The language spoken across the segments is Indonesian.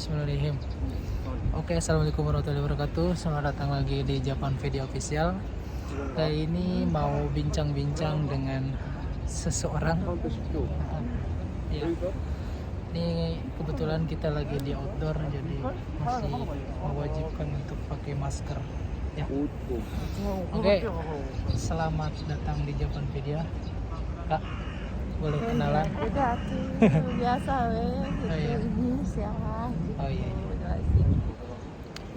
Bismillahirrahmanirrahim. Oke, assalamualaikum warahmatullahi wabarakatuh. Selamat datang lagi di Japan Video Official. Kali ini mau bincang-bincang dengan seseorang. Ya. Ini kebetulan kita lagi di outdoor, jadi masih mewajibkan untuk pakai masker. Ya. Oke, selamat datang di Japan Video. Kak, boleh kenalan? Udah tuh biasa Oh, iya. ini siapa? Oh iya.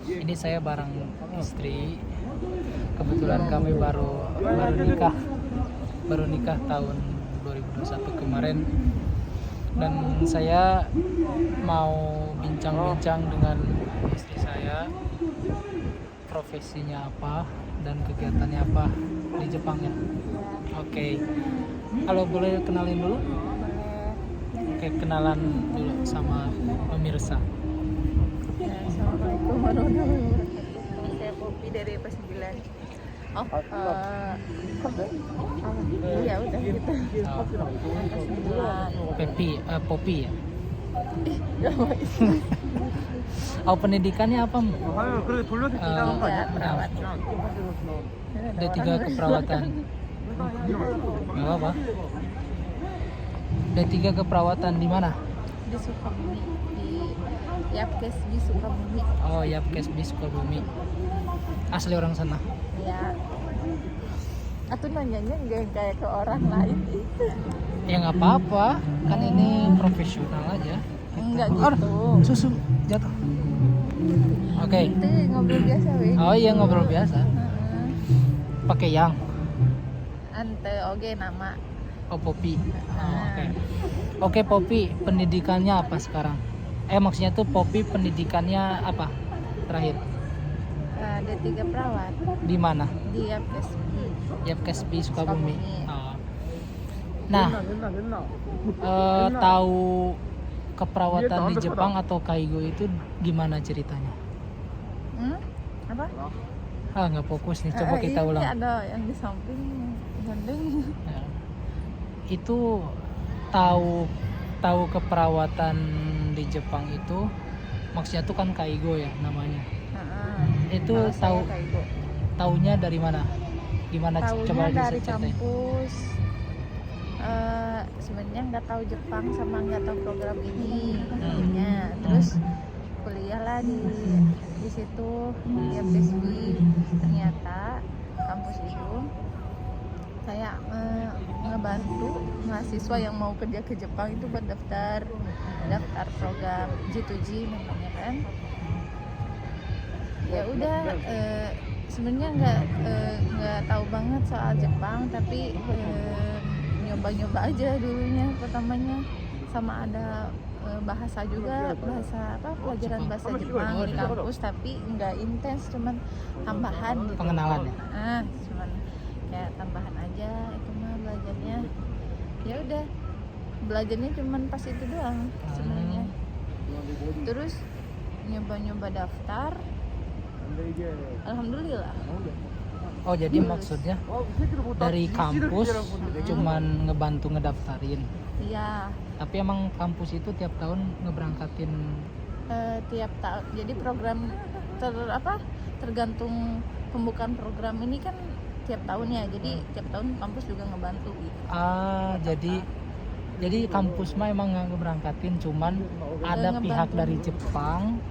Ini saya bareng istri. Kebetulan kami baru nikah tahun 2021 kemarin. Dan saya mau bincang-bincang dengan istri saya, profesinya apa dan kegiatannya apa di Jepang ya. Oke. Kalau boleh kenalin dulu? Boleh. Oke, kenalan dulu sama pemirsa. Ya, assalamualaikum warahmatullahi wabarakatuh. Saya Popi dari P9. Oh, iya udah gitu. Oh, P9. Popi ya. Oh, pendidikannya apa? Ya, perawat. D3 keperawatan. Enggak apa? D3 keperawatan di mana? Di Sukabumi, di Yapkes di Sukabumi. Oh, Yapkes di Sukabumi. Asli orang sana. Ya. Atau nanyanya nggak kayak ke orang lain itu. Ya nggak apa-apa, kan ini profesional aja. Enggak Oh, gitu. susu jatuh. Oke. Itu ngobrol biasa, weh. Oh iya, ngobrol biasa. Heeh. Pakai yang. Ante oge nama. Oh, Popi. Oh, oke. Oke, Popi, pendidikannya apa sekarang? Maksudnya tuh Popi pendidikannya apa? Terakhir. D3 perawat Di mana? di Yapkes. Yapkes di Sukabumi. Sukabumi. Oh. Nah, tahu keperawatan di Jepang atau kaigo itu gimana ceritanya? Apa? Nggak fokus nih, coba kita Ini ulang. ada yang di samping gandeng. Ya. Itu tahu keperawatan di Jepang itu maksudnya tuh kan kaigo ya namanya. Itu Kalau saya tahu kaigo. taunya dari mana? Gimana coba Taunya dari diceritain? kampus. Sebenarnya nggak tahu Jepang sama nggak tahu program ini akhirnya terus kuliah lah di situ di FSB. Ternyata kampus itu saya ngebantu mahasiswa yang mau kerja ke Jepang itu buat daftar program G2G namanya kan. Ya udah, sebenarnya nggak tahu banget soal Jepang, tapi nyoba-nyoba aja dulunya pertamanya, sama ada bahasa juga, bahasa apa, pelajaran bahasa Jepang di kampus, tapi nggak intens, cuman tambahan gitu. Pengenalan ya? Cuman kayak tambahan aja itu mah belajarnya. Ya udah, belajarnya cuman pas itu doang sebenarnya. Terus nyoba-nyoba daftar, alhamdulillah. Oh, jadi maksudnya dari kampus cuman ngebantu ngedaftarin. Iya, Tapi emang kampus itu tiap tahun ngeberangkatin. tiap tahun. Jadi program tergantung pembukaan program ini kan tiap tahun ya. Jadi tiap tahun kampus juga ngebantu gitu. Jadi kampus mah emang nggak ngeberangkatin, cuman ada ngebantu. pihak dari Jepang.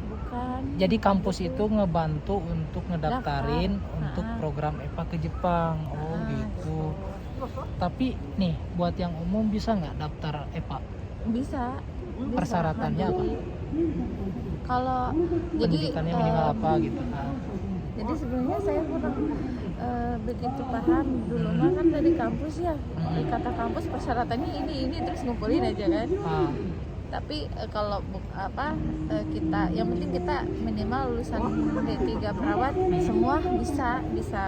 Bukan. Jadi kampus itu ngebantu untuk ngedaftarin Daftar. untuk program EPA ke Jepang. Oh gitu. Tapi nih buat yang umum bisa nggak daftar EPA? Bisa. Persyaratannya apa? Kalau jadi Pendidikannya minimal apa gitu? jadi sebenarnya saya kurang begitu paham. Dulu mah kan dari kampus ya, kata kampus persyaratannya ini terus ngumpulin aja kan. Tapi kalau kita yang penting kita minimal lulusan D3 perawat, semua bisa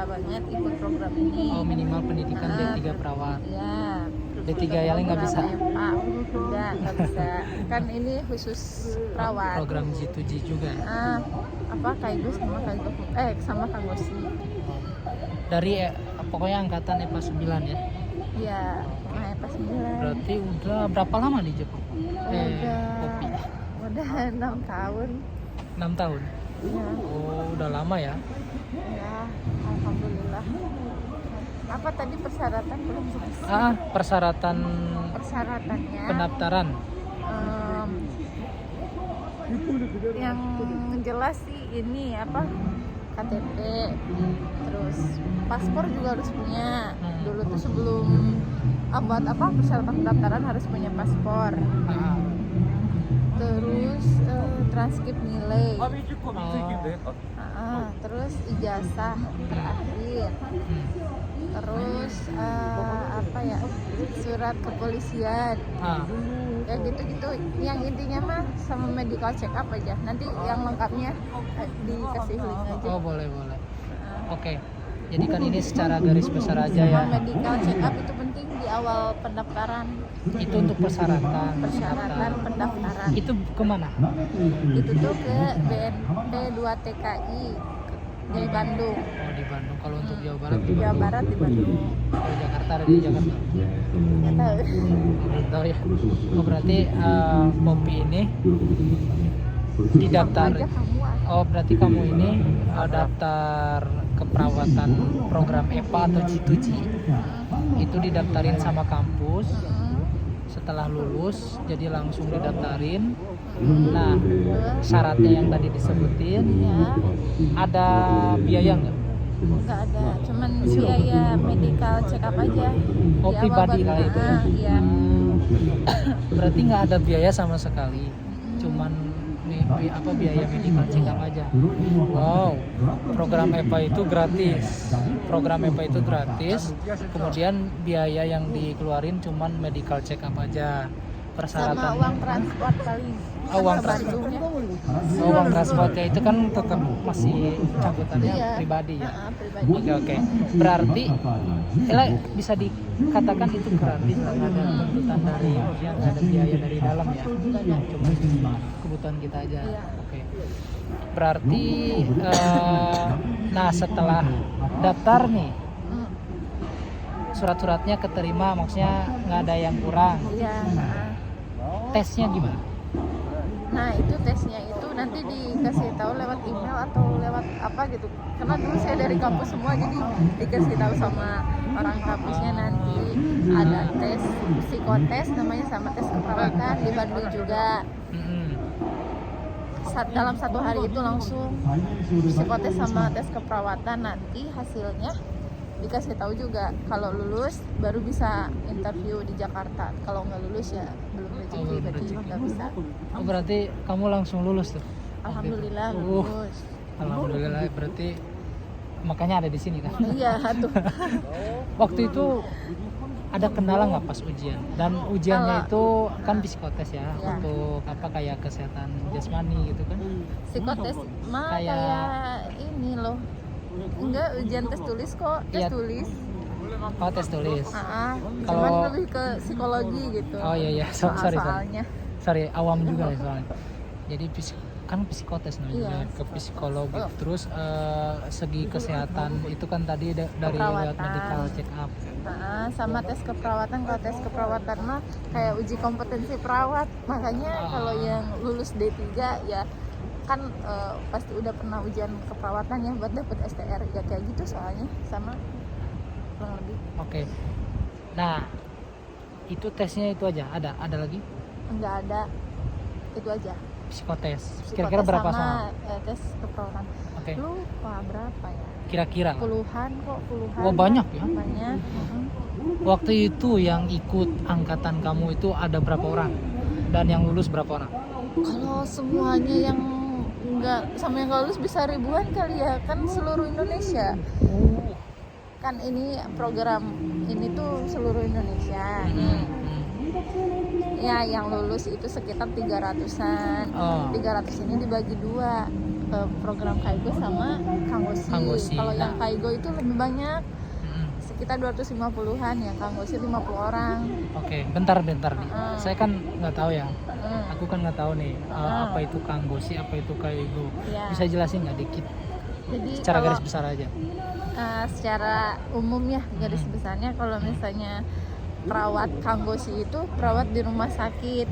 banget ikut program ini. Oh, minimal pendidikan D3 perawat. Ya. D3 yang lain nggak bisa. Nggak bisa. Kan ini khusus perawat. Program G2G juga ya? Kaigo sama Kangoshi. Dari pokoknya angkatan EPA 9 ya? Ya, pas 9. Berarti udah berapa lama di Jepang? Udah Kopi. 6 tahun. 6 tahun. Ya. Oh, udah lama ya. Ya, alhamdulillah. Apa tadi persyaratan belum selesai? Persyaratan Persyaratannya pendaftaran. em, yang jelas sih ini apa? KTP, terus paspor juga harus punya. Dulu tuh sebelum buat apa persyaratan pendaftaran harus punya paspor. Terus transkrip nilai. Terus ijazah terakhir. Terus apa ya? Surat kepolisian. Ya gitu-gitu. Yang intinya mah sama medical check up aja. Nanti yang lengkapnya dikasih link aja. Oh, boleh. Oke. Jadi kan ini secara garis besar aja ya. Medical check up itu penting di awal pendaftaran. Itu untuk persyaratan Pendaftaran. Itu kemana? Itu tuh ke BNP 2 TKI di Bandung. Oh, di Bandung. Kalau untuk Jawa Barat Jawa Barat di Bandung. Kalau Jakarta ada di Jakarta. Nggak tahu. Belum tahu ya. Oh, berarti Poppy ini didaftar. Aja kamu Oh, berarti kamu ini daftar keperawatan program EPA atau G2G. Itu didaftarin sama kampus. Setelah lulus jadi langsung didaftarin. Nah, syaratnya yang tadi disebutin, ya. ada biaya nggak? Nggak ada, cuman biaya medical check up aja. Oh, Di awal pribadi baru- kali itu ya? Iya. Berarti nggak ada biaya sama sekali, cuman biaya medical check up aja. Wow, program EPA itu gratis. Kemudian biaya yang dikeluarin cuman medical check up aja. Sama Persyaratan uang transport paling. uang Ke transport. Bandungnya. Uang transportnya itu kan tetap masih cakutannya Iya. pribadi ya. Pribadi. Oke. Berarti bisa dikatakan itu gratis, nggak ada tuntutan dari nggak ada biaya dari dalam ya. Cuma kebutuhan kita aja. Iya. Oke. Berarti nah setelah daftar nih Hmm. surat-suratnya keterima, maksudnya nggak ada yang kurang. Iya. Tesnya gimana? Nah itu tesnya itu nanti dikasih tahu lewat email atau lewat apa gitu. Karena dulu saya dari kampus semua jadi dikasih tahu sama orang kampusnya nanti ada tes psikotes namanya sama tes keperawatan di Bandung juga. Dalam 1 hari itu langsung psikotes sama tes keperawatan, nanti hasilnya dikasih tahu juga. Kalau lulus baru bisa interview di Jakarta, kalau nggak lulus ya belum rezeki, berarti nggak bisa. Oh, berarti kamu langsung lulus tuh? Alhamdulillah lulus. Alhamdulillah, berarti makanya ada di sini kan? Iya tuh. Waktu itu ada kendala nggak pas ujian? Dan ujiannya itu kan psikotes ya, Ya. untuk apa kayak kesehatan jasmani gitu kan? Psikotes mah Kayak- kayak ini loh. Enggak, ujian tes tulis kok, tes Iya. tulis. Oh, tes tulis. Cuman Kalau- lebih ke psikologi gitu. Oh iya, sorry. Soalnya. Sorry, awam juga ya soalnya. Jadi kan psikotes namanya, Iya. ke psikologi. Oh. Terus segi kesehatan itu kan tadi dari Keperawatan. lewat medical check up. Sama tes keperawatan. Kalau tes keperawatan mah kayak uji kompetensi perawat. Makanya kalau yang lulus D3 ya kan pasti udah pernah ujian keperawatan ya buat dapet STR ya kayak gitu soalnya sama kurang lebih. Oke. Nah, itu tesnya itu aja. Ada lagi? Enggak ada, itu aja. Psikotes. Psikotes Kira-kira berapa sama soal? tes keperawatan. Oke. Lupa berapa ya? Kira-kira. Puluhan. Oh, banyak ya? Banyak. Waktu itu yang ikut angkatan kamu itu ada berapa orang? Dan yang lulus berapa orang? Kalau semuanya yang enggak sama yang nggak lulus bisa ribuan kali ya, kan seluruh Indonesia. Kan ini program ini tuh seluruh Indonesia. Ya yang lulus itu sekitar 300-an. 300 ini dibagi 2, program Kaigo sama Kanggosi. Kalau yang Kaigo itu lebih banyak, sekitar 250-an, ya Kanggosi 50 orang. Oke, bentar nih. Saya kan nggak tahu ya. Aku kan nggak tahu nih apa itu Kanggosi, apa itu Kaigo. Ya. Bisa jelasin nggak dikit? Jadi Secara kalau, garis besar aja. secara umum ya garis besarnya kalau misalnya perawat Kanggosi itu perawat di rumah sakit.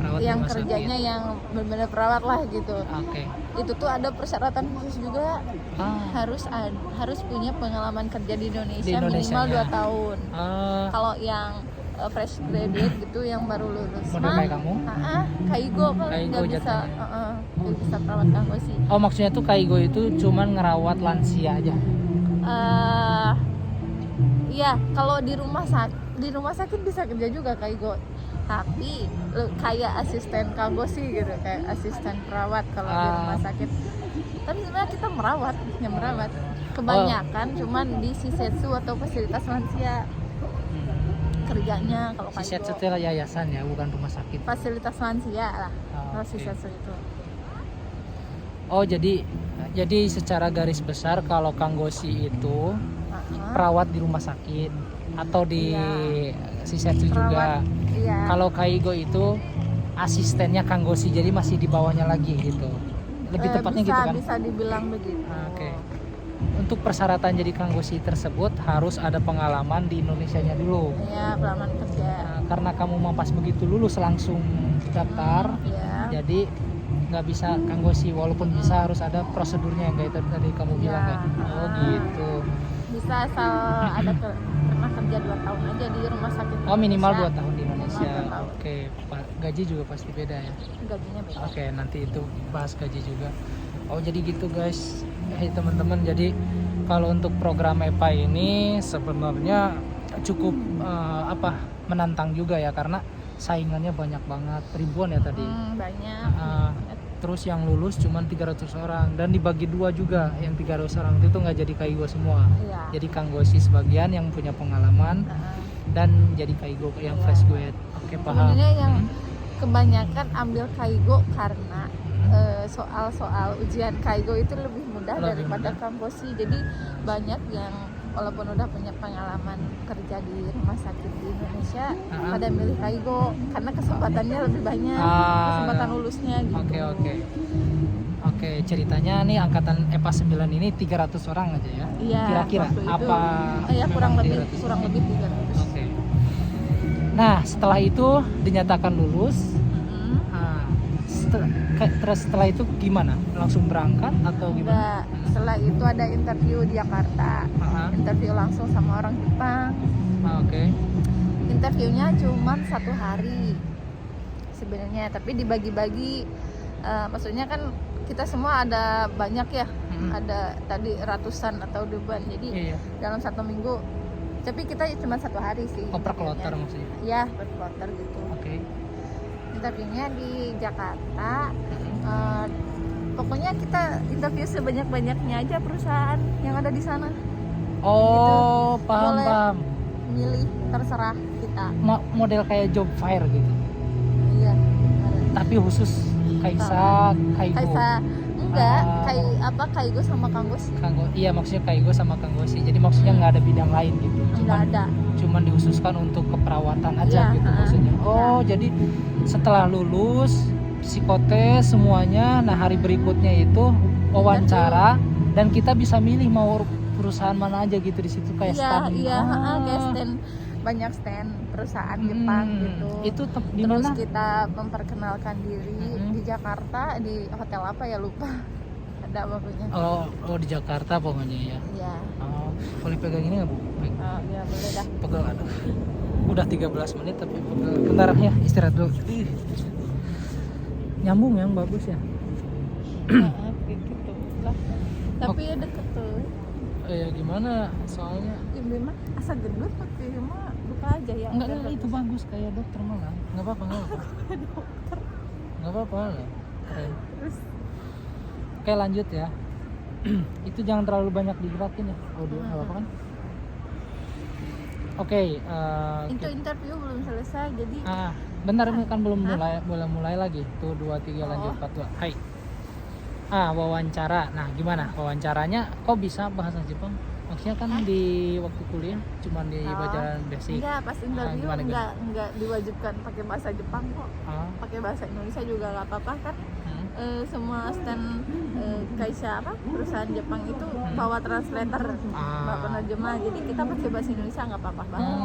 Perawat yang rumah sakit. kerjanya yang benar-benar perawat lah gitu. Oke. Itu tuh ada persyaratan khusus juga, Ah, harus punya pengalaman kerja di Indonesia, Di Indonesia, minimal ya. 2 tahun. ah, Kalau yang fresh graduate gitu yang baru lulus Model kayak kamu? kaigo kan Kaigo nggak bisa jatuhnya. nggak bisa perawat kanggosi. oh maksudnya tuh kaigo itu cuman ngerawat lansia aja. Iya, kalau di rumah sakit bisa kerja juga kaigo, tapi kayak asisten kanggosi gitu, kayak asisten perawat kalau di rumah sakit. Tapi sebenarnya kita merawat kebanyakan cuman di sisetsu atau fasilitas lansia kerjanya. Kalau Siset kaigo setel yayasan ya, bukan rumah sakit. fasilitas lansia lah, kalau oke. sisetsu itu. Oh jadi secara garis besar kalau kanggosi itu perawat di rumah sakit atau di sisetsu juga. Iya. Kalau kaigo itu asistennya kanggosi, jadi masih di bawahnya lagi gitu. Lebih tepatnya bisa, gitu kan? bisa dibilang begitu. Oke. Untuk persyaratan jadi kanggosi tersebut harus ada pengalaman di Indonesianya dulu. Iya, pengalaman kerja. Nah, karena kamu pas begitu lulus langsung daftar, Iya. jadi nggak bisa kanggosi, walaupun bisa harus ada prosedurnya yang kayak tadi kamu bilang Ya. kan. Oh gitu. Bisa asal ada pernah kerja 2 tahun aja di rumah sakit. Oh minimal 2 Indonesia. tahun di Indonesia. Minimal 2 tahun. Oke, gaji juga pasti beda ya. Gajinya beda. Oke, nanti itu bahas gaji juga. Oh jadi gitu guys. Teman-teman, jadi kalau untuk program EPA ini sebenarnya cukup menantang juga ya, karena saingannya banyak banget, ribuan ya tadi. Banyak. Terus yang lulus cuma 300 orang dan dibagi dua juga, yang 300 orang itu nggak jadi kaigo semua. Iya. Jadi kanggosi sebagian yang punya pengalaman dan jadi kaigo yang fresh grade. Oke, paham. Sebenarnya yang kebanyakan ambil kaigo karena soal-soal ujian kaigo itu lebih mudah Lebih daripada mudah. kanggosi. Jadi banyak yang walaupun udah punya pengalaman kerja di rumah sakit di Indonesia pada milih kaigo karena kesempatannya lebih banyak, kesempatan lulusnya gitu. Oke, ceritanya nih angkatan EPA 9 ini 300 orang aja ya. Iya, Kira-kira waktu itu, apa? ya kurang memang lebih 300? kurang lebih 300. Oke. Nah, setelah itu dinyatakan lulus. Terus setelah itu gimana? Langsung berangkat atau gimana? Enggak, setelah itu ada interview di Jakarta. Interview langsung sama orang Jepang. Oke. Interviewnya cuma 1 hari sebenarnya, tapi dibagi-bagi. Maksudnya kan kita semua ada banyak ya, ada tadi ratusan atau ribuan, jadi Iya. dalam 1 minggu. Tapi kita cuma 1 hari sih. Oh, per kloter maksudnya. Iya, per kloter gitu. Oke. Interviewnya di Jakarta. Pokoknya kita interview sebanyak-banyaknya aja perusahaan yang ada di sana. Oh, Gitu. paham. Boleh milih, terserah kita. Model kayak job fair gitu. Iya. Tapi khusus Kaisa, Kaigo. Kaisa enggak, Kaigo sama Kanggosi. Iya, maksudnya Kaigo sama Kanggosi. Jadi maksudnya nggak ada bidang lain gitu. Enggak ada. Cuman dihususkan untuk keperawatan aja Iya, gitu maksudnya. Oh, jadi setelah lulus psikotes semuanya, nah hari berikutnya itu wawancara dan kita bisa milih mau perusahaan mana aja gitu di situ kayak stand. Kayak stand, banyak stand perusahaan Jepang gitu. Itu di Terus mana? kita memperkenalkan diri di Jakarta, di hotel apa ya lupa. Ada pokoknya. Oh di Jakarta pokoknya ya. Iya. Oh, boleh pegang ini nggak Bu? Ya boleh dah. Pegel, aduh. Udah 13 menit tapi pegel. Bentar ya, istirahat dulu. Nyambung yang bagus ya. Gitu lah. Tapi ya deket tuh. Ya gimana soalnya? Ini mah asa gendut tapi mah buka aja ya. Enggak, itu bagus kayak dokter malah. Enggak apa-apa. Enggak apa-apa lah. Keren. Terus Oke, lanjut ya. Itu jangan terlalu banyak digerakin ya. Audio enggak apa-apa kan? Oke, itu interview belum selesai jadi bentar ini kan belum mulai lagi. Tuh 2 3 lanjut 4 2. Hai. Wawancara. Nah, gimana? Wawancaranya kok bisa bahasa Jepang? Maksudnya kan di waktu kuliah cuma di pelajaran basic. enggak, pas interview gimana? enggak diwajibkan pakai bahasa Jepang kok. Pakai bahasa Indonesia juga enggak apa-apa kan. Semua stand Kaisa perusahaan Jepang itu bawa translator, bawa penerjemah, jadi kita pakai bahasa Indonesia nggak apa-apa banget.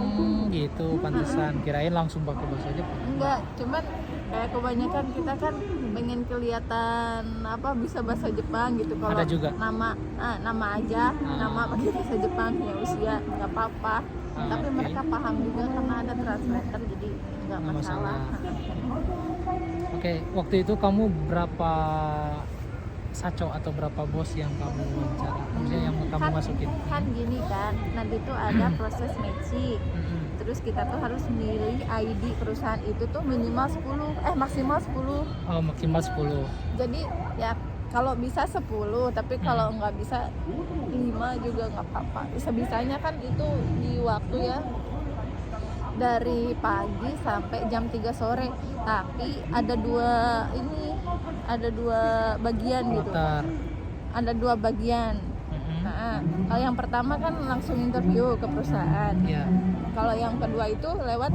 Gitu, pantesan kirain langsung pakai bahasa Jepang. Enggak, cuman kayak kebanyakan kita kan pengen kelihatan apa bisa bahasa Jepang gitu. Kalau Ada juga. nama aja nama pakai bahasa Jepang ya usia nggak apa-apa. Tapi oke. mereka paham juga karena ada translator, jadi nggak Nggak masalah. Oke, waktu itu kamu berapa saco atau berapa bos yang kamu wawancara? Maksudnya yang kamu masukin? Kan gini kan, nanti tuh ada proses matching. Mm-mm. Terus kita tuh harus milih ID perusahaan itu tuh minimal 10, maksimal 10. Oh, maksimal 10. Jadi ya kalau bisa 10, tapi kalau nggak bisa 5 juga nggak apa-apa. Bisa-bisanya kan itu di waktu ya dari pagi sampai jam 3 sore. Tapi ada dua bagian gitu. Daftar. Ada 2 bagian. Mm-mm. Nah, kalau yang pertama kan langsung interview ke perusahaan. Iya. Kalau yang kedua itu lewat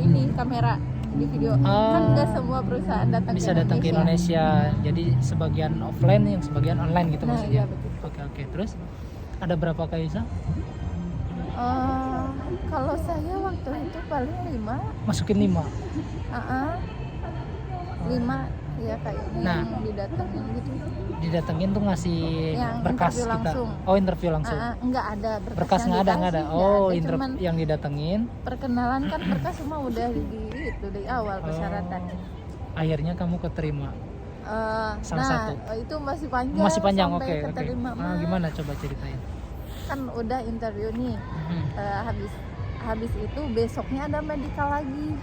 ini kamera di video. Ah. Kan nggak semua perusahaan datang Bisa ke datang ke Indonesia. Jadi sebagian offline, yang sebagian online gitu Nah, maksudnya. iya, betul. Oke. Terus ada berapa Kaisa? Kalau saya waktu itu paling 5. Masukin 5. 5 ya kayaknya Nah. yang didatengin gitu. Didatengin tuh ngasih Yang berkas interview kita. langsung. Oh, interview langsung. Enggak ada Berkas nggak ada. nggak Oh, ada, interview cuman yang didatengin. perkenalan kan berkas semua udah dari awal persyaratan. Akhirnya kamu keterima. Salah satu. Itu masih panjang. Masih panjang, sampai oke. keterima. Gimana coba ceritain? Kan udah interview nih. Mhm. Habis itu besoknya ada medical lagi.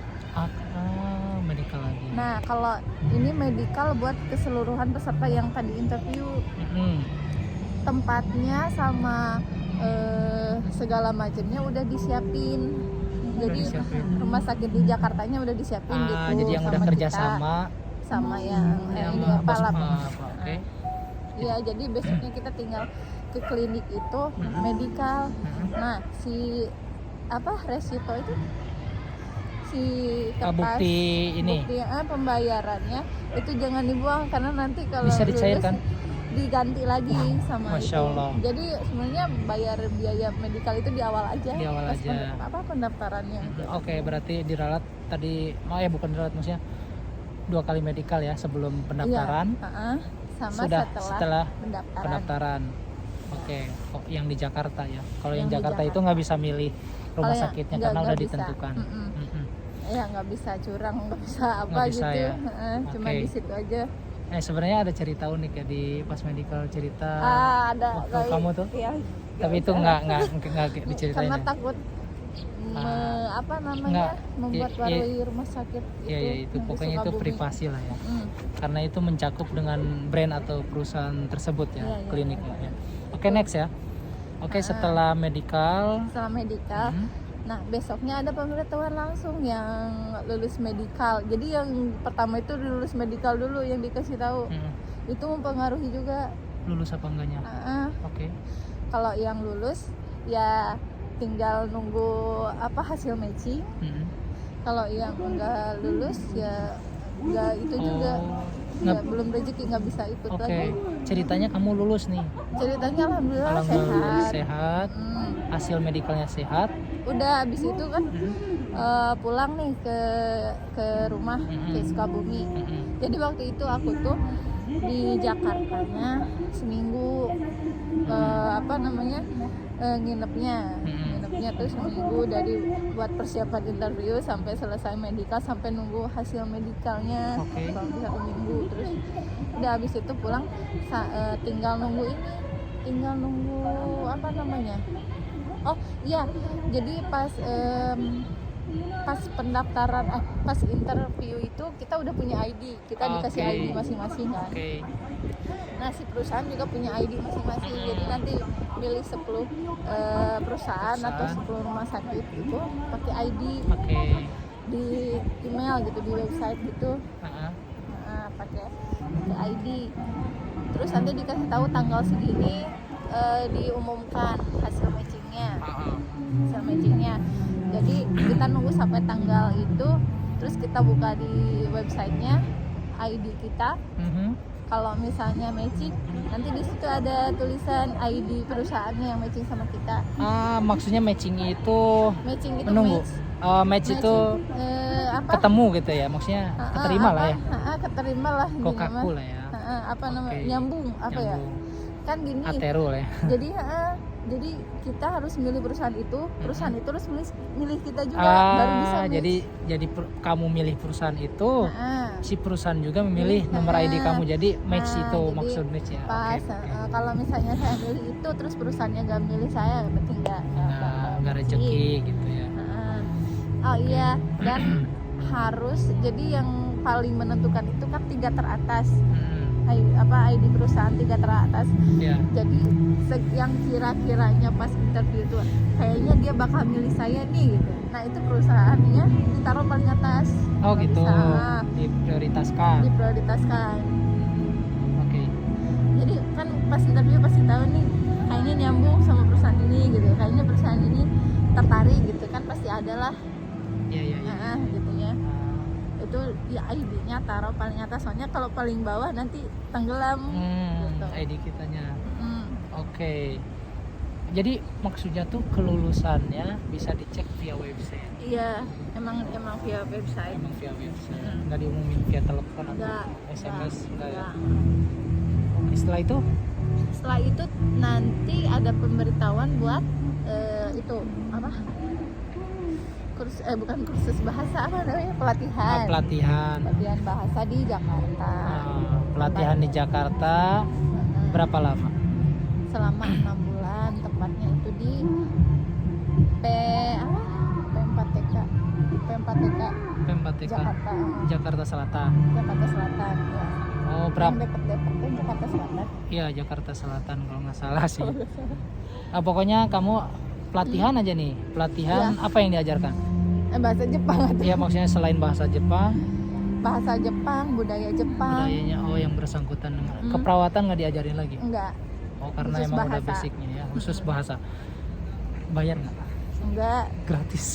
Medical lagi. Nah, kalau ini medical buat keseluruhan peserta yang tadi interview, Mhm. tempatnya sama segala macamnya udah disiapin. Jadi disiapin. rumah sakit di Jakartanya udah disiapin gitu. Jadi yang udah sama kerja kita, sama yang ini bos apa lah. oke. Iya, jadi besoknya kita tinggal ke klinik itu medical. Nah, si resito itu si kertas Bukti ini bukti pembayarannya itu jangan dibuang karena nanti kalau bisa lulus dicairkan. diganti lagi sama Masya itu. Allah. Jadi sebenarnya bayar biaya medikal itu di awal aja. Di awal Pas aja. Pendaftarannya. Oke, berarti diralat tadi, bukan diralat, maksudnya 2 kali medikal ya sebelum pendaftaran. Iya, sama Sudah setelah pendaftaran. Oke, yang di Jakarta ya. Kalau yang Yang di Jakarta itu Jakarta. nggak bisa milih rumah Kalau yang- sakitnya nggak karena udah bisa. ditentukan. Mm-mm. Ya nggak bisa curang, nggak bisa apa Nggak bisa gitu. ya. Cuma Oke. di situ aja. Sebenarnya ada cerita unik ya di pas medical, cerita Ada waktu kamu tuh. Iya, Tapi itu nggak diceritain karena ya. takut Nggak, membuat iya, warui rumah sakit itu. Iya, itu yang di pokoknya itu Sukabumi. privasi lah ya. Karena itu mencakup dengan brand atau perusahaan tersebut ya, Iya, iya. kliniknya ya. Oke, next ya. Oke, setelah medical. Setelah medikal, nah besoknya ada pemberitahuan langsung yang lulus medikal. Jadi yang pertama itu lulus medikal dulu yang dikasih tahu. Itu mempengaruhi juga. Lulus apa enggaknya? Oke. Kalau yang lulus ya tinggal nunggu hasil matching. Kalau yang enggak lulus ya enggak itu juga. Ya, belum rezeki nggak bisa ikut Oke. lagi. Ceritanya kamu lulus nih. Ceritanya alhamdulillah Alhamdulillah sehat. sehat. Hasil medikalnya sehat. Udah habis itu kan pulang nih ke rumah ke Sukabumi. Jadi waktu itu aku tuh di Jakartanya seminggu nginepnya tuh seminggu dari buat persiapan interview sampai selesai medikal sampai nunggu hasil medikalnya. Oke. Kurang lebih 1 minggu. Terus udah habis itu pulang tinggal nunggu oh iya, jadi pas pendaftaran pas interview itu kita udah punya ID, kita dikasih Oke. ID masing-masing kan. Oke. Nah si perusahaan juga punya ID masing-masing, jadi nanti pilih 10 perusahaan atau 10 rumah sakit itu pakai ID Oke. di email gitu, di website gitu. Pakai ID, terus nanti dikasih tahu tanggal segini diumumkan hasil matchingnya. Jadi kita nunggu sampai tanggal itu, terus kita buka di websitenya ID kita. Kalau misalnya matching, nanti di situ ada tulisan ID perusahaannya yang matching sama kita. Maksudnya matching itu Matching itu menunggu. Match itu ketemu gitu ya, maksudnya keterima lah ya. Keterima lah Kokaku lah ya. apa namanya, Oke. nyambung apa ya, Nyambung. kan gini. Atero lah ya. Jadi kita harus milih perusahaan itu itu harus milih kita juga, baru bisa match. jadi kamu milih perusahaan itu, si perusahaan juga memilih Milih, nomor ID kamu, jadi match itu jadi maksud match ya. pas kalau misalnya saya milih itu terus perusahaannya gak milih saya, berarti Nggak rezeki gitu ya. Oh iya, dan harus jadi yang paling menentukan itu kan 3 teratas. ID perusahaan 3 teratas. Ya. Jadi yang kira-kiranya pas interview itu kayaknya dia bakal milih saya nih gitu. Nah, itu perusahaannya ditaruh paling atas. Oh Kalau gitu. bisa, Diprioritaskan. diprioritaskan. Oke. Jadi kan pas interview pasti tahu nih kayaknya nyambung sama perusahaan ini gitu. Kayaknya perusahaan ini tertarik gitu kan, pasti ada lah. Iya. Gitu ya. Itu ya ID-nya taruh paling atas, soalnya kalau paling bawah nanti tenggelam gitu. ID kitanya. Oke. Jadi maksudnya tuh kelulusannya bisa dicek via website. Iya, emang via website. Emang via website. Nggak diumumin via telepon atau Enggak, SMS enggak ya. enggak. Setelah itu nanti ada pemberitahuan buat itu apa? Bukan kursus bahasa, apa namanya, pelatihan. pelatihan Bahasa di Jakarta. pelatihan di Jakarta berapa lama? Selama 6 bulan, tepatnya itu di P4TK P4TK Jakarta. Jakarta Selatan. Jakarta Selatan ya. Oh, berapa? Yang dekat Depok tuh Jakarta Selatan. Iya, Jakarta Selatan kalau nggak salah sih. Pokoknya kamu pelatihan aja nih. Pelatihan Iya. apa yang diajarkan? Bahasa Jepang atau Iya, maksudnya selain bahasa Jepang, budaya Jepang. budayanya yang bersangkutan dengan keperawatan nggak diajarin lagi? Enggak. Oh, karena Khusus emang udah bahasa. basicnya ya, khusus bahasa. Bayar nggak? Enggak Gratis.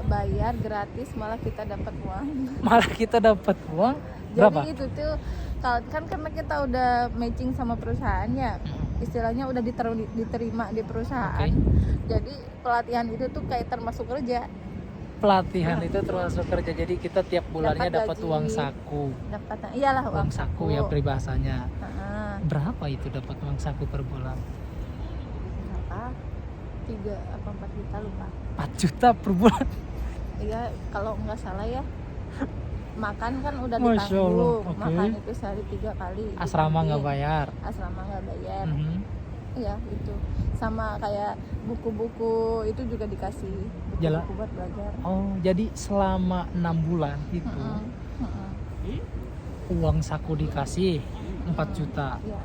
bayar, gratis, malah kita dapat uang. Malah kita dapat uang berapa? Jadi itu tuh kan karena kita udah matching sama perusahaannya, istilahnya udah diterima di perusahaan. Jadi pelatihan itu tuh kayak termasuk kerja. Pelatihan itu termasuk kerja, jadi kita tiap bulannya dapat gaji, uang saku. Iyalah Uang saku ya peribahasanya. Heeh. Berapa itu dapat uang saku per bulan? Berapa? 3 apa 4 juta lupa. 4 juta per bulan. Iya, kalau nggak salah ya. Makan kan udah Masya ditanggung. Allah, oke. Makan itu sehari 3 kali. Asrama nggak ditanggung. bayar. Asrama nggak bayar. Mhm. Iya, itu. Sama kayak buku-buku itu juga dikasih. Jala- Buku buat belajar. Oh, jadi selama 6 bulan itu uang saku dikasih 4 juta, Iya.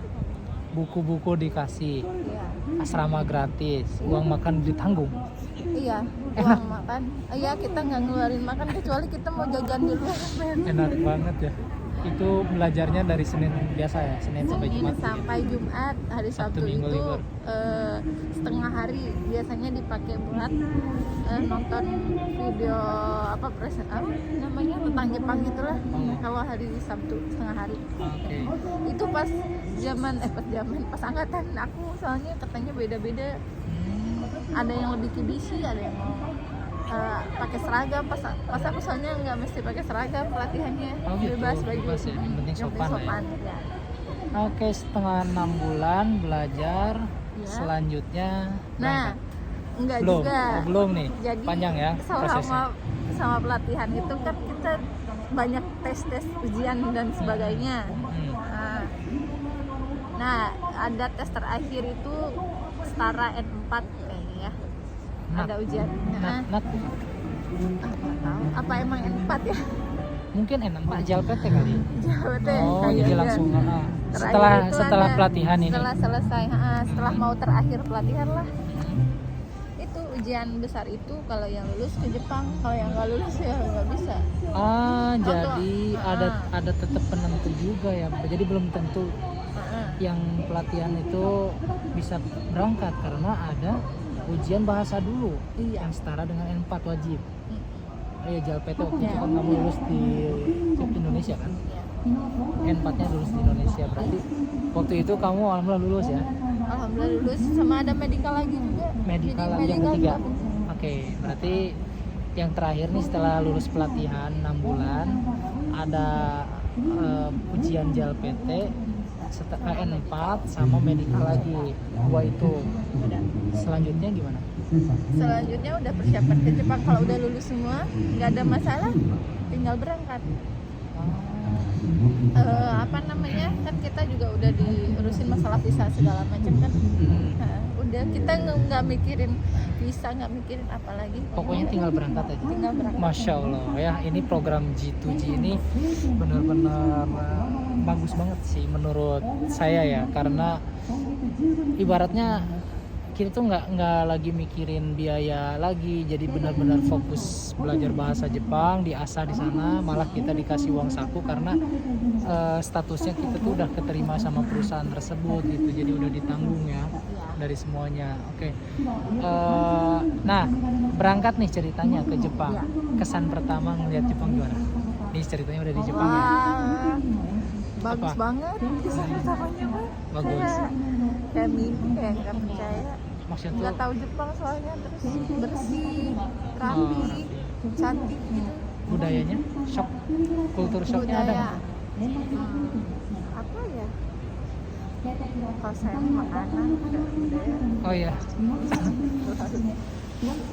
buku-buku dikasih, Iya. asrama gratis, uang makan ditanggung. Iya, Enak. uang makan. Iya, kita nggak ngeluarin makan kecuali kita mau jajan di luar. Enak banget ya. Itu belajarnya dari Senin biasa ya, Senin sampai Senin Jumat. sampai Jumat. Hari Sabtu, Sabtu Minggu itu libur. setengah hari biasanya dipakai buat nonton video apa namanya tentang Jepang gitulah. Kalau hari Sabtu setengah hari. Oke. Itu pas pas angkatan aku, soalnya katanya beda-beda. Ada yang lebih kibisi, ada yang mau pakai seragam. Pas aku soalnya nggak mesti pakai seragam pelatihannya. Oh gitu, Bebas baju. bebas ya, yang penting sopan lah ya. ya. Oke, setengah 6 bulan belajar, Iya. selanjutnya Nah, berangkat. enggak belum, juga. belum nih, Jadi panjang ya prosesnya. selama pelatihan itu kan kita banyak tes ujian dan sebagainya. Nah, ada tes terakhir itu setara N4 kayaknya ya. Ada ujian. Nat, Nggak tahu. Apa emang N4 ya? mungkin enak Pak JLPT kali. JLPT. Oh, kayaknya. jadi langsung Terakhir itu setelah ada, pelatihan ini. Setelah selesai, setelah mau terakhir pelatihan lah. Itu ujian besar itu kalau yang lulus ke Jepang, kalau yang nggak lulus ya nggak bisa. Jadi ada tetap penentu juga ya. Jadi belum tentu yang pelatihan itu bisa berangkat karena ada ujian bahasa dulu yang setara dengan N4 wajib. Ya JLPT waktu itu kan kamu lulus di Indonesia kan? N4-nya lulus di Indonesia, berarti waktu itu kamu alhamdulillah lulus ya? Alhamdulillah lulus, sama ada medical lagi juga. Medical Jadi lagi yang medical ketiga. juga. Oke, berarti yang terakhir nih setelah lulus pelatihan 6 bulan ada ujian JLPT N4 sama medikal lagi, 2 itu. Selanjutnya gimana? Selanjutnya udah persiapan ke Jepang. Kalau udah lulus semua nggak ada masalah, tinggal berangkat. Apa namanya, kan kita juga udah diurusin masalah visa segala macam kan. Nah, udah kita nggak mikirin visa, nggak mikirin apa lagi, Pokoknya tinggal berangkat aja. tinggal berangkat. Masya Allah ya, ini program G2G ini benar-benar bagus banget sih menurut saya ya, karena ibaratnya kita tuh nggak lagi mikirin biaya lagi, jadi benar-benar fokus belajar bahasa Jepang, diasah di sana, malah kita dikasih uang saku karena statusnya kita tuh udah keterima sama perusahaan tersebut gitu, jadi udah ditanggung ya dari semuanya. Oke. Nah, berangkat nih ceritanya ke Jepang. Kesan pertama ngeliat Jepang gimana? Ini ceritanya udah di Jepang ya. Wah, bagus Apa? banget kesan pertamanya mah. Bagus. Kayak mimpi, kayak nggak percaya. Maksudnya Nggak tuh tahu Jepang soalnya, terus bersih, rapi, cantik gitu. budayanya shock, kultur shocknya ada Budaya. nggak? Apa ya? Kalau saya makanan, budaya. Oh iya,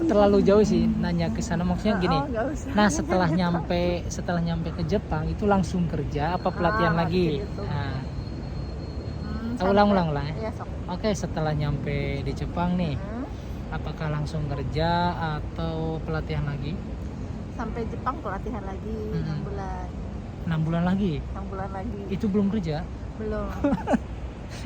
terlalu jauh sih nanya ke sana, maksudnya gini. Oh, nggak usah. Nah, setelah nyampe ke Jepang itu langsung kerja apa pelatihan lagi? gitu. Nah, Sampai- ulang-ulang lah ya. Iya, sok. Oke, setelah nyampe di Jepang nih, Hmm. apakah langsung kerja atau pelatihan lagi? Sampai Jepang pelatihan lagi 6 bulan. 6 bulan lagi? 6 bulan lagi. Itu belum kerja? Belum.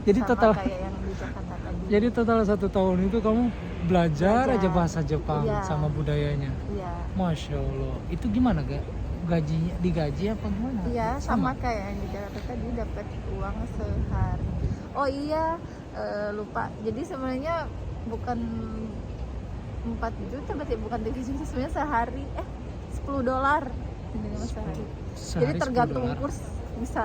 Jadi Sama total kayak yang di Jakarta tadi. Jadi total 1 tahun itu kamu belajar Belajar. aja bahasa Jepang Iya. sama budayanya. Iya. Masya Allah. Itu gimana gak? Gajinya digaji apa gimana? Iya, sama kayak yang di Jakarta tadi, dapat uang sehari. Oh iya, lupa. Jadi sebenarnya bukan 4 juta, berarti bukan 3 juta, sebenarnya sehari $10 ini sehari. Sehari Jadi tergantung $10. kurs bisa,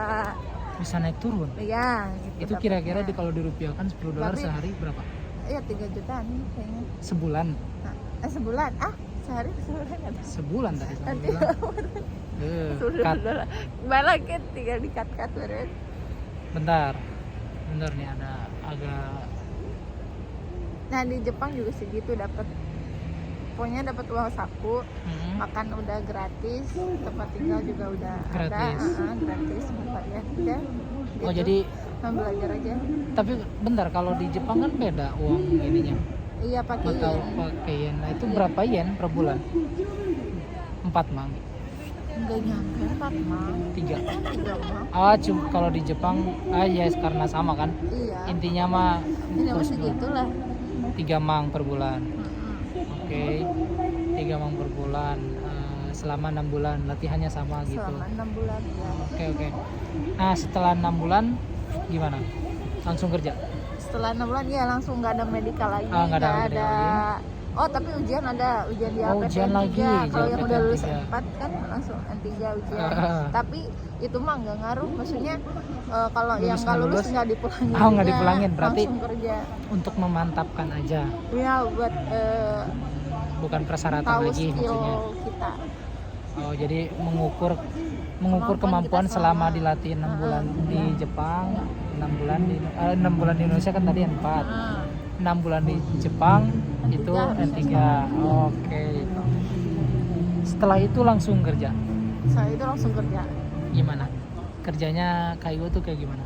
Bisa naik turun. ya gitu. Itu kira-kira dapatnya. kalau dirupiahkan $10 Berarti- sehari berapa? Iya 3 jutaan nih kayaknya. Sebulan. Nah, sebulan. Sehari sebulan ada. Sebulan tadi kamu Nanti bilang. Cut. $10. Malah kan tinggal di-cut beren. Bentar. Bentar nih ada agak Nah di Jepang juga segitu, dapat, pokoknya dapat uang saku, makan udah gratis, tempat tinggal juga udah Gratis. ada, gratis tempat ya, udah. Oh, gitu. jadi belajar aja. tapi bentar, kalau di Jepang kan beda uang ininya. Iya pakai Atau yen. pakai yen. Nah, itu berapa yen per bulan? 4 mang. Enggak nyampe 4 mang. 3. 3 mang. Cuma kalau di Jepang ya karena sama kan. Iya. Intinya mah Ini terus masih segitulah. 3 mang per bulan. Mm-mm. Oke. 3 mang per bulan. Selama 6 bulan latihannya sama gitu. Selama 6 bulan ya. Oke. Nah, setelah 6 bulan gimana? Langsung kerja? Setelah 6 bulan ya langsung nggak ada medikal lagi, Nggak ada nggak medikal ada. Oh tapi ujian ada, ujian di Oh, APT ujian N3. lagi, Kalau yang JLPT udah lulus N3. N4 kan langsung N3 ujian. Tapi itu mah nggak ngaruh, maksudnya kalau Lulus yang nggak nggak lulus lulus? nggak dipulangin. Oh, nggak juga, dipulangin, berarti- langsung kerja. Untuk memantapkan aja, Ya buat bukan persyaratan tahu lagi skill maksudnya. kita. Oh, jadi mengukur Kemampuan kemampuan kita selama selama- dilatih 6 bulan di Jepang, 6 bulan di Indonesia kan tadi N4. Nah, 6 bulan di Jepang N3. itu N3. Oke. Setelah itu langsung kerja. saya itu langsung kerja. Gimana? Kerjanya Kaigo tuh kayak gimana?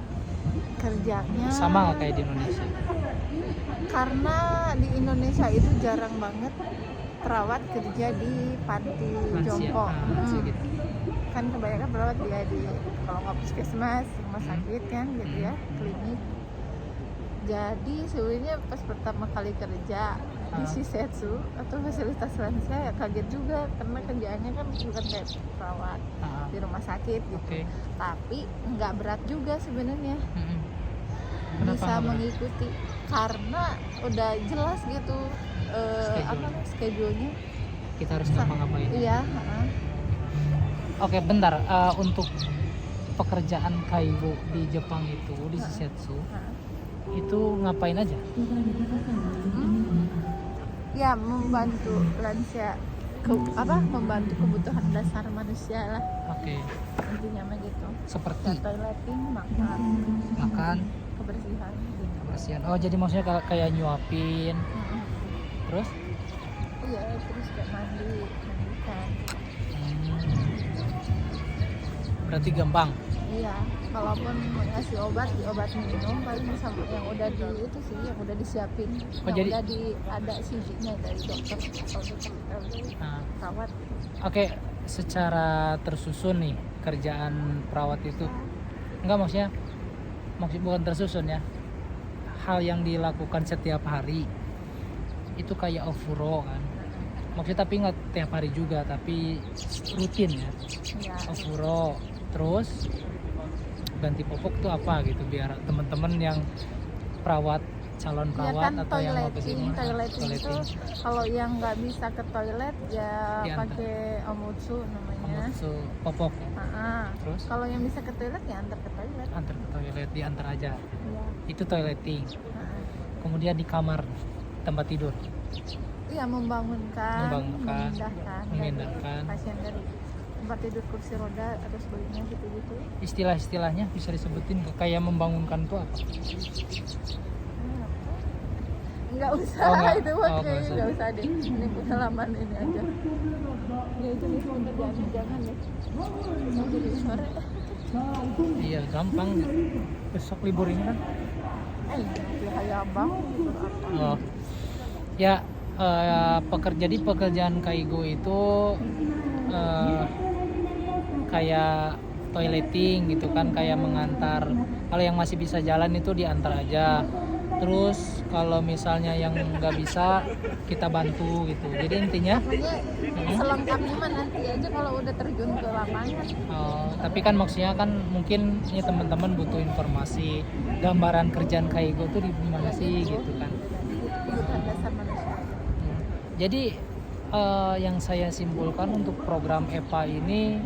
Kerjanya Sama nggak kayak di Indonesia? karena di Indonesia itu jarang banget perawat kerja di panti jompo. Lansia gitu. Kan kebanyakan perawat dia di, kalau nggak puskesmas, rumah sakit kan gitu ya, klinik. Jadi sebenarnya pas pertama kali kerja di Shisetsu atau fasilitas lansia ya kaget juga, karena kerjaannya kan bukan kayak perawat di rumah sakit gitu. Oke. Tapi nggak berat juga sebenarnya, Kenapa bisa nggak berat? mengikuti karena udah jelas gitu schedule-nya. Kita harus ngapa-ngapain. Iya, Oke, bentar. Untuk pekerjaan Kaigo di Jepang itu di Shisetsu itu ngapain aja? ya membantu lansia membantu kebutuhan dasar manusia lah, Oke. intinya mah gitu. Seperti Kayak toileting, makan, makan, kebersihan gitu. kebersihan. Oh, jadi maksudnya kayak nyuapin. Mm-mm. Terus? Iya, terus kayak mandikan. Berarti gampang. Iya, kalaupun ngasih obat, di obat minum paling sama yang udah di itu sih, yang udah disiapin, Oh, yang jadi- udah ada CG-nya dari dokter atau Nah, perawat. oke, secara tersusun nih kerjaan perawat itu. Enggak, maksud bukan tersusun ya. Hal yang dilakukan setiap hari itu kayak ofuro kan. Maksudnya tapi nggak tiap hari juga, tapi rutin ya. Ya, Ofuro, terus ganti popok tuh apa gitu biar teman-teman yang perawat, calon ya perawat kan atau yang mau toileting kesini, itu kalau yang nggak bisa ke toilet ya Diantar. pakai omutsu namanya. Omotsu, popok ya. Terus Kalau yang bisa ke toilet ya antar ke toilet. antar ke toilet, diantar aja. Iya. Itu toileting. Heeh. Kemudian di kamar tempat tidur, Iya, membangunkan, memindahkan dari pasien dari tempat tidur kursi roda atau sebagainya gitu-gitu. istilah-istilahnya bisa disebutin nggak? Kayak membangunkan tuh apa? Enggak usah, Oh, enggak. itu Oh, mah enggak kayaknya usah. enggak usah deh. Ini pengalaman ini aja. Ya itu nih pekerjaannya jangan deh. Mau jadi sore. Iya, gampang. Besok libur ini kan. Ya kayak abang gitu apa. Oh. Ya, jadi pekerjaan Kaigo itu kayak toileting gitu kan, kayak mengantar. Kalau yang masih bisa jalan itu diantar aja. Terus kalau misalnya yang nggak bisa kita bantu gitu. Jadi intinya, Pokoknya selengkapnya mah nanti aja kalau udah terjun ke lapangan. tapi kan maksudnya kan mungkin ini teman-teman butuh informasi gambaran kerjaan Kaigo tuh di mana sih gitu kan. Kebutuhan dasar manusia. Jadi yang saya simpulkan untuk program EPA ini,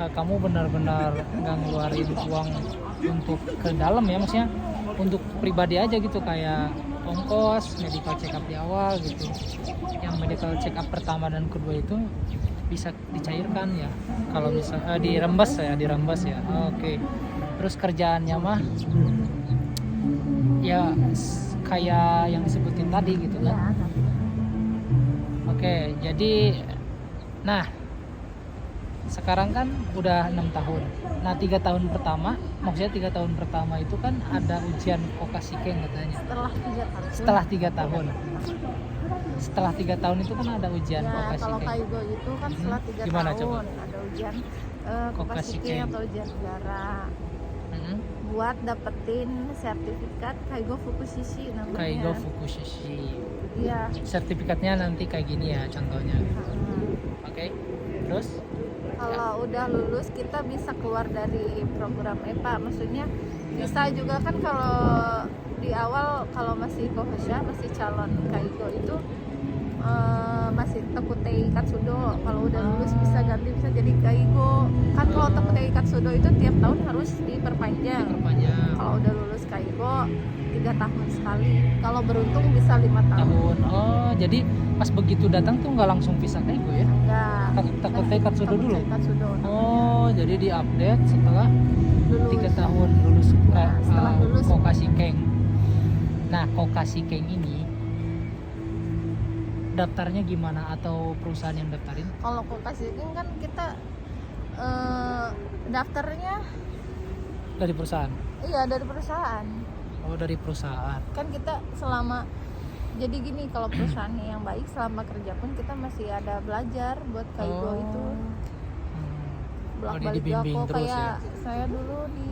kamu benar-benar nggak ngeluarin uang untuk ke dalam ya, maksudnya untuk pribadi aja gitu, kayak ongkos medical check up di awal gitu. Yang medical check up pertama dan kedua itu bisa dicairkan ya, kalau bisa dirembes ya. Oke. Terus kerjaannya mah ya kayak yang disebutin tadi gitu Ya, kan. Oke, jadi nah sekarang kan udah 6 tahun. Nah 3 tahun pertama, maksudnya 3 tahun pertama itu kan ada ujian Kokashikeng katanya. setelah 3 tahun. Setelah 3 tahun itu kan ada ujian Ya, kalau Kokashikeng. Kaigo itu kan setelah 3 Gimana tahun coba? ada ujian Kokashikeng. Kokashikeng atau ujian sejarah Mm-mm. buat dapetin sertifikat Kaigo Fukushishi namanya. Kaigo Fukushishi. Iya. Sertifikatnya nanti kayak gini ya contohnya. Heeh. Oke. Terus Kalau udah lulus kita bisa keluar dari program EPA, maksudnya bisa juga kan kalau di awal kalau masih kohosha, masih calon Kaigo itu masih Tokutei Katsudo. Kalau udah lulus bisa ganti, bisa jadi Kaigo. Kan kalau Tokutei Katsudo itu tiap tahun harus diperpanjang. perpanjang Kalau udah lulus Kaigo 3 tahun sekali. Kalau beruntung bisa 5 tahun. tahun. Oh, jadi pas begitu datang tuh nggak langsung pisah Kaigo ya? Enggak. Tokutei Katsudo dulu. Tokutei Katsudo. Oh, jadi diupdate setelah Lulus. 3 tahun lulus Nah, setelah lulus. Kokashikeng. Nah, Kokashikeng ini daftarnya gimana atau perusahaan yang daftarin? Kalau Kokashikeng kan kita daftarnya Dari perusahaan. iya dari perusahaan. Oh, dari perusahaan. Kan kita selama jadi gini, kalau perusahaannya yang baik selama kerja pun kita masih ada belajar buat Kaigo itu. Oh, Bolak-balik dibimbing Yoko terus kayak ya. saya dulu di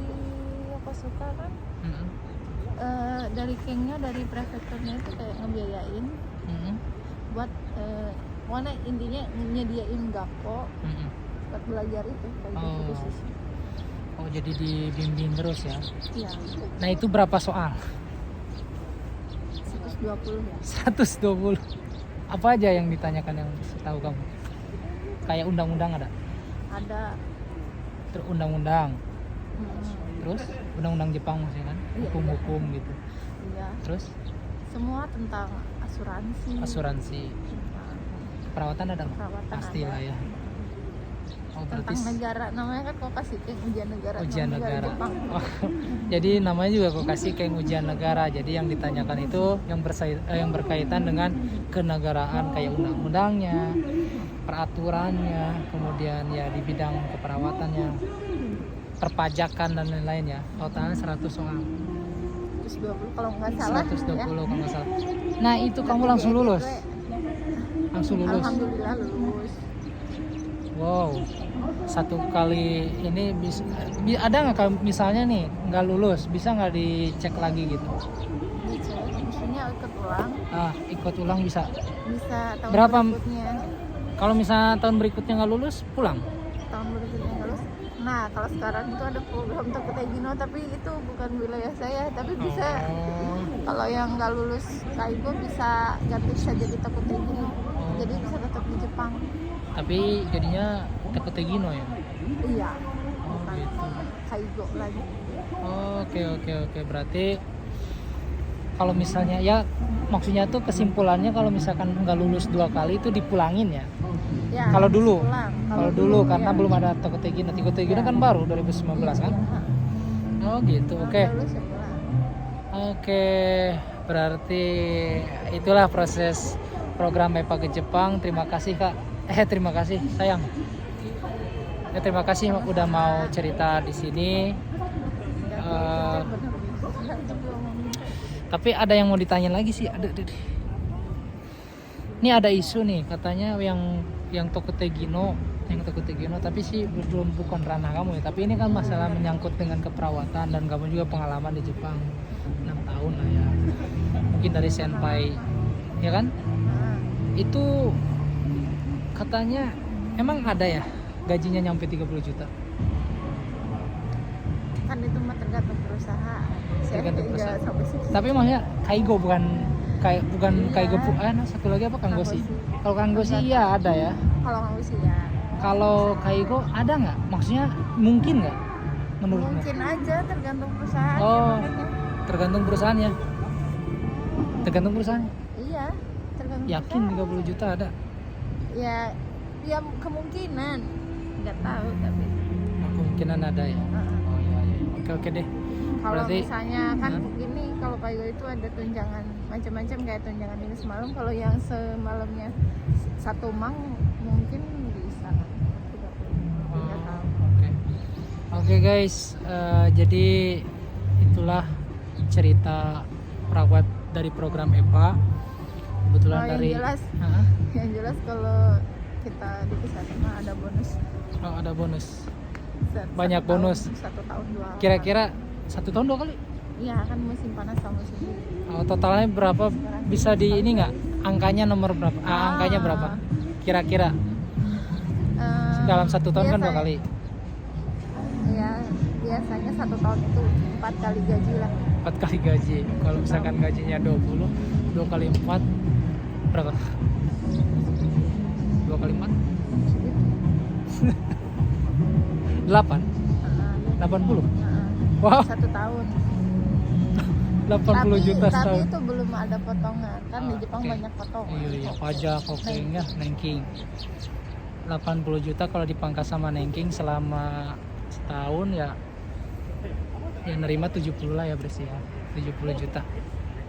Yokosuka kan Mm-mm. dari Kengnya, dari prefekturnya itu kayak ngebiayain Mm-mm. buat pokoknya intinya nyediain gakko Mm-mm. buat belajar itu Kaigo Oh. Fukushishi. Oh, jadi dibimbing terus ya. Iya, Nah, itu berapa soal? 120 ya. 120. Apa aja yang ditanyakan yang setahu kamu? Kayak undang-undang ada? Ada Terus undang-undang. mm, Terus undang-undang Jepang maksudnya kan? Iya, Hukum-hukum gitu. iya, Terus semua tentang asuransi. asuransi. Tentang keperawatan ada nggak? Perawatan Pastilah ada. ya. Oh berarti Tentang negara namanya kan Kokasikeing ujian negara. ujian Nama negara. Jepang. Oh, jadi namanya juga Kokasikeing ujian negara. Jadi yang ditanyakan itu yang berkaitan dengan kenegaraan kayak undang-undangnya, peraturannya, kemudian ya di bidang keperawatannya, perpajakan dan lain-lain ya. Totalnya 100 soal. 120 kalau nggak salah. 120 ya. kalau nggak salah. Nah itu kamu langsung lulus? Langsung lulus? Alhamdulillah lulus. Wow, satu kali ini ada nggak kalau misalnya nih nggak lulus, bisa nggak dicek lagi gitu? Dicek, maksudnya ikut ulang. Ikut ulang bisa. Bisa tahun Berapa? berikutnya. Kalau misalnya tahun berikutnya nggak lulus, pulang. Tahun berikutnya lulus. Nah, kalau sekarang itu ada program Tokutegino, tapi itu bukan wilayah saya, tapi bisa. Oh, Kalau yang nggak lulus Kaigo bisa ganti bisa jadi Tokutegino. Jadi bisa tetap di Jepang. tapi jadinya Tokutegino ya? Iya. Oh Bukan gitu. Kaigo lagi. Oke. Berarti kalau misalnya ya maksudnya tuh kesimpulannya kalau misalkan nggak lulus 2 kali itu dipulangin ya? Ya, Kalau dulu? pulang. Kalau dulu karena ya. belum ada Tokutegino. Tokutegino Ya. kan baru 2019 kan? Oh gitu. Oke. Kalau lulus ya pulang. Oke, berarti itulah proses program EPA ke Jepang. Terima kasih Kak. Terima kasih sayang. Terima kasih udah mau cerita di sini. Tapi ada yang mau ditanya lagi sih. Ini ada isu nih katanya yang Tokutegino, tapi sih belum bukan ranah kamu ya. Tapi ini kan masalah menyangkut dengan keperawatan dan kamu juga pengalaman di Jepang 6 tahun lah ya. Mungkin dari senpai, ya kan? Itu katanya emang ada ya gajinya nyampe 30 juta. Kan itu mah tergantung perusahaan. Saya Tergantung tidak perusahaan. sampai situ. Tapi maksudnya Kaigo bukan Kaigo satu lagi apa Kanggoshi? Kalau Kanggoshi iya ada ya. Kalau nggak sih ya. Kalau Kaigo ada nggak? Maksudnya mungkin nggak menurutmu? Mungkin aja tergantung perusahaan. Oh. Makanya. Tergantung perusahaannya. Tergantung perusahaannya. Iya, tergantung. Yakin perusahaan. 30 juta ada? Ya kemungkinan. Nggak tahu tapi. Kemungkinan ada ya. Oh iya. Oke deh. Kalau Berarti misalnya kan begini, kalau Kaigo itu ada tunjangan macam-macam kayak tunjangan ini semalam. Kalau yang semalamnya 1 mang mungkin bisa 30. Nggak tahu. Oke guys, jadi itulah cerita perawat dari program EPA. Kebetulan yang dari jelas, Hah? yang jelas kalau kita di Pusatma ada bonus. Oh, ada bonus. Satu Banyak tahun, bonus. 1 tahun 2 Kira-kira 1 tahun 2 kali? Iya kan musim panas sama musim dingin. Oh, totalnya berapa? Bisa di ini nggak? Angkanya nomor berapa? Angkanya berapa? Kira-kira dalam 1 tahun kan 2 kali. Ya biasanya 1 tahun itu 4 kali gaji lah. 4 kali gaji. Kalau misalkan gajinya 20, 2 kali 4 berapa? 2 kali 4? 8? 80? Wow, 1 tahun. 80 juta Tapi setahun. itu belum ada potongan. Kan di Jepang Oke. banyak potongan. Iya, pajak, kokengnya, nengking. 80 juta kalau dipangkas sama nengking selama setahun ya nerima 70 lah ya berarti ya. 70 juta.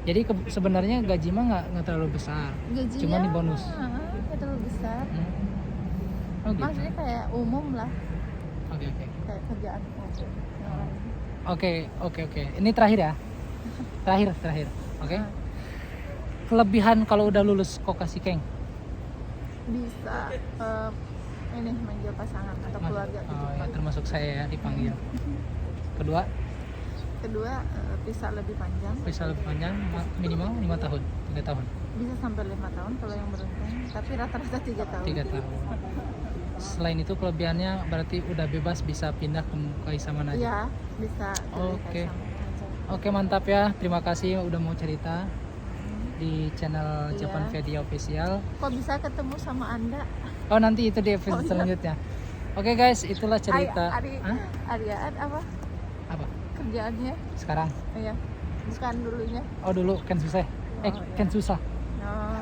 Jadi sebenarnya gaji mah nggak terlalu besar. Gajinya Cuma nih bonus. nggak terlalu besar. Oh gitu. Maksudnya kayak umum lah. Oke. Kayak kerjaan umum yang lain. Oke. Ini terakhir ya. Terakhir. Oke. Kelebihan kalau udah lulus Kokasikeing. Bisa ini manggil pasangan atau keluarga di Oh ya, Jepang. termasuk saya ya dipanggil. Kedua, Bisa lebih panjang. bisa lebih panjang minimal 5 tahun, 3 tahun, Bisa sampai 5 tahun kalau yang beruntung. Tapi rata-rata 3 tahun. 3 tahun. Selain itu kelebihannya berarti udah bebas bisa pindah ke Kaisa mana aja. Iya, bisa. pilih Oke. pasangan aja. Oke, mantap ya. Terima kasih udah mau cerita di channel Iya. Japan Media Official. Kok bisa ketemu sama Anda? Oh, nanti itu di episode Oh, iya. selanjutnya. Oke guys, itulah cerita. Hah? Ariaan apa Apa? kerjaannya? Sekarang? Iya. Bukan dulunya. Oh dulu kan susah. Oh, iya. Kan susah. Oh,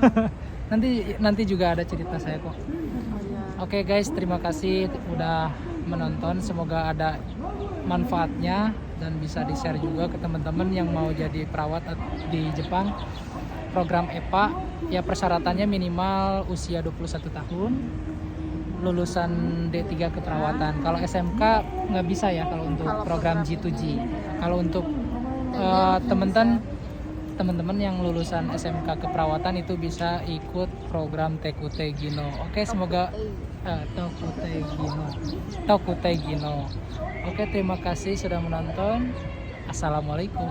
Nanti juga ada cerita saya kok. Oh, iya. Oke guys, terima kasih udah menonton. Semoga ada manfaatnya dan bisa di-share juga ke teman-teman yang mau jadi perawat di Jepang. Program EPA ya persyaratannya minimal usia 21 tahun, lulusan D3 keperawatan. Kalau SMK nggak bisa ya kalau untuk Kalau program program G2G. ini, Kalau untuk teman-teman yang lulusan SMK keperawatan itu bisa ikut program Tekute Gino. Oke, semoga Tokute Gino. Oke, terima kasih sudah menonton. Assalamualaikum.